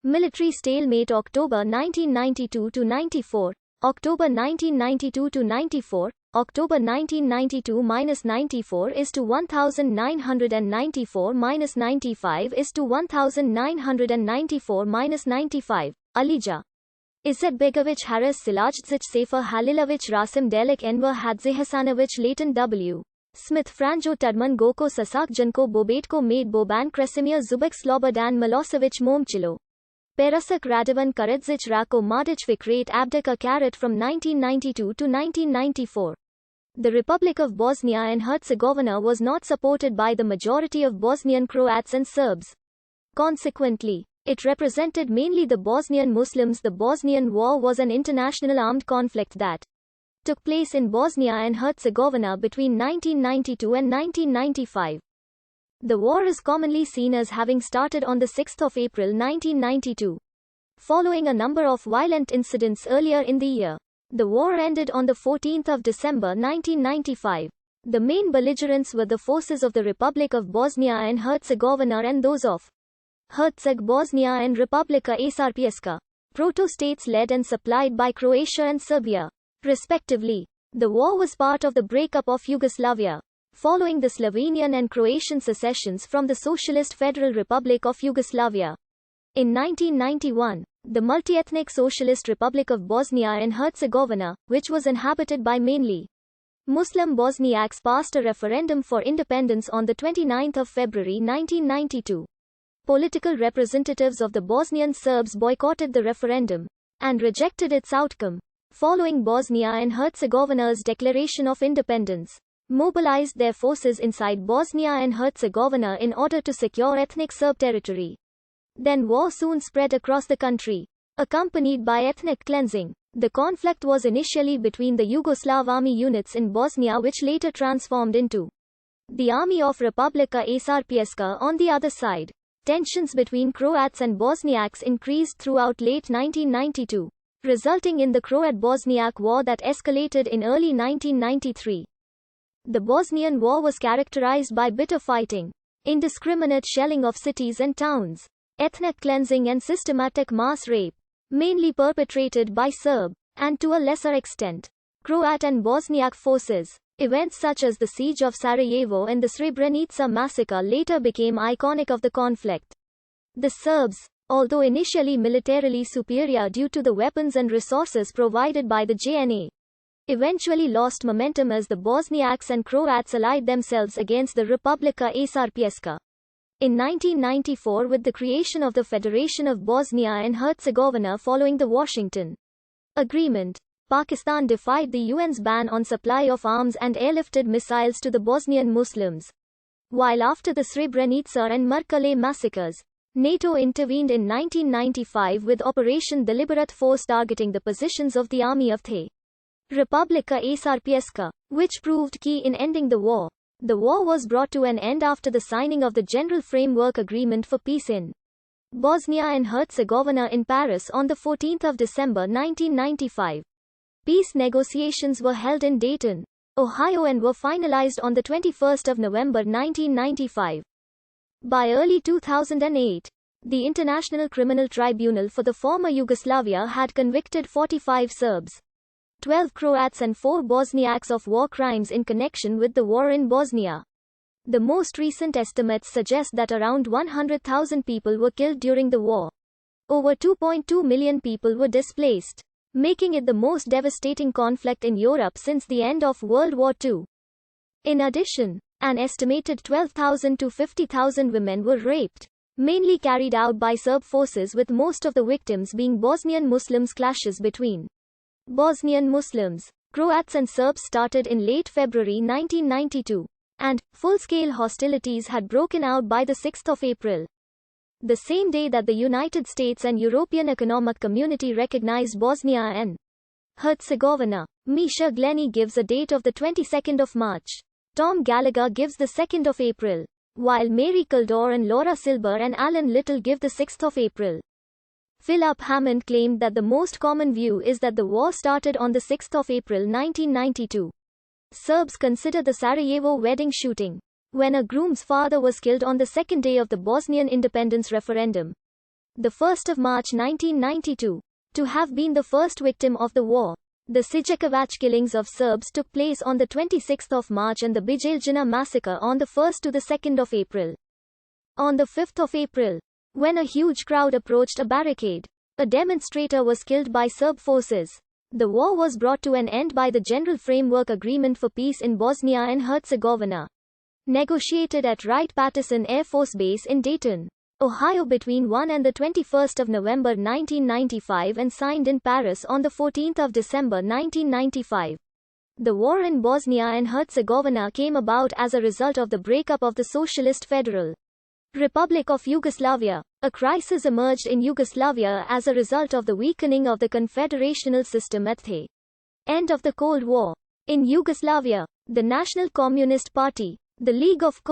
Military stalemate October 1992 to 94, October 1992 to 94, October 1992-94 is to 1994-95 is to 1994-95, Alija. Izetbegovic Haris Silajdzic Safer Halilovic Rasim Delik Enver Hadzehasanovic Leighton W. Smith Franjo Tudman Goko Sasak Janko Bobetko Made Boban Kresimir Zubek Slobodan Milosevic Momchilo. Perasak Radovan Karadzic Rako Mladic Vikrat Abdika Karat from 1992 to 1994. The Republic of Bosnia and Herzegovina was not supported by the majority of Bosnian Croats and Serbs. Consequently, it represented mainly the Bosnian Muslims. The Bosnian War was an international armed conflict that took place in Bosnia and Herzegovina between 1992 and 1995. The war is commonly seen as having started on 6 April 1992. Following a number of violent incidents earlier in the year, the war ended on 14 December 1995. The main belligerents were the forces of the Republic of Bosnia and Herzegovina and those of Herceg Bosnia and Republika Srpska, proto-states led and supplied by Croatia and Serbia, respectively. The war was part of the breakup of Yugoslavia, following the Slovenian and Croatian secessions from the Socialist Federal Republic of Yugoslavia. In 1991, the multi-ethnic Socialist Republic of Bosnia and Herzegovina, which was inhabited by mainly Muslim Bosniaks, passed a referendum for independence on 29 February 1992. Political representatives of the Bosnian Serbs boycotted the referendum and rejected its outcome. Following Bosnia and Herzegovina's declaration of independence, mobilized their forces inside Bosnia and Herzegovina in order to secure ethnic Serb territory. Then war soon spread across the country, accompanied by ethnic cleansing. The conflict was initially between the Yugoslav army units in Bosnia, which later transformed into the Army of Republika Srpska on the other side. Tensions between Croats and Bosniaks increased throughout late 1992, resulting in the Croat-Bosniak War that escalated in early 1993. The Bosnian War was characterized by bitter fighting, indiscriminate shelling of cities and towns, ethnic cleansing and systematic mass rape, mainly perpetrated by Serb, and to a lesser extent, Croat and Bosniak forces. Events such as the Siege of Sarajevo and the Srebrenica massacre later became iconic of the conflict. The Serbs, although initially militarily superior due to the weapons and resources provided by the JNA, eventually lost momentum as the Bosniaks and Croats allied themselves against the Republika Srpska. In 1994, with the creation of the Federation of Bosnia and Herzegovina following the Washington Agreement, Pakistan defied the UN's ban on supply of arms and airlifted missiles to the Bosnian Muslims. While after the Srebrenica and Mrkale massacres, NATO intervened in 1995 with Operation Deliberate Force targeting the positions of the army of the Republika Srpska, which proved key in ending the war. The war was brought to an end after the signing of the General Framework Agreement for Peace in Bosnia and Herzegovina in Paris on 14 December 1995. Peace negotiations were held in Dayton, Ohio and were finalized on 21 November 1995. By early 2008, the International Criminal Tribunal for the former Yugoslavia had convicted 45 Serbs, 12 Croats and 4 Bosniaks of war crimes in connection with the war in Bosnia. The most recent estimates suggest that around 100,000 people were killed during the war. Over 2.2 million people were displaced, making it the most devastating conflict in Europe since the end of World War II. In addition, an estimated 12,000 to 50,000 women were raped, mainly carried out by Serb forces, with most of the victims being Bosnian Muslims. Clashes between Bosnian Muslims, Croats and Serbs started in late February 1992, and full-scale hostilities had broken out by 6 April. The same day that the United States and European Economic Community recognized Bosnia and Herzegovina. Misha Glenny gives a date of 22 March. Tom Gallagher gives 2 April. While Mary Kildare and Laura Silber and Alan Little give 6 April. Philip Hammond claimed that the most common view is that the war started on 6 April 1992. Serbs consider the Sarajevo wedding shooting, when a groom's father was killed on the second day of the Bosnian independence referendum, the 1st of March 1992, to have been the first victim of the war. The Sijekovac killings of Serbs took place on the 26th of March and the Bijeljina massacre on the 1st to the 2nd of April. On the 5th of April, when a huge crowd approached a barricade, a demonstrator was killed by Serb forces. The war was brought to an end by the General Framework Agreement for Peace in Bosnia and Herzegovina, negotiated at Wright-Patterson Air Force Base in Dayton, Ohio between 1 and 21 November 1995 and signed in Paris on 14 December 1995. The war in Bosnia and Herzegovina came about as a result of the breakup of the Socialist Federal Republic of Yugoslavia. A crisis emerged in Yugoslavia as a result of the weakening of the confederational system at the end of the Cold War. In Yugoslavia, the National Communist Party, the League of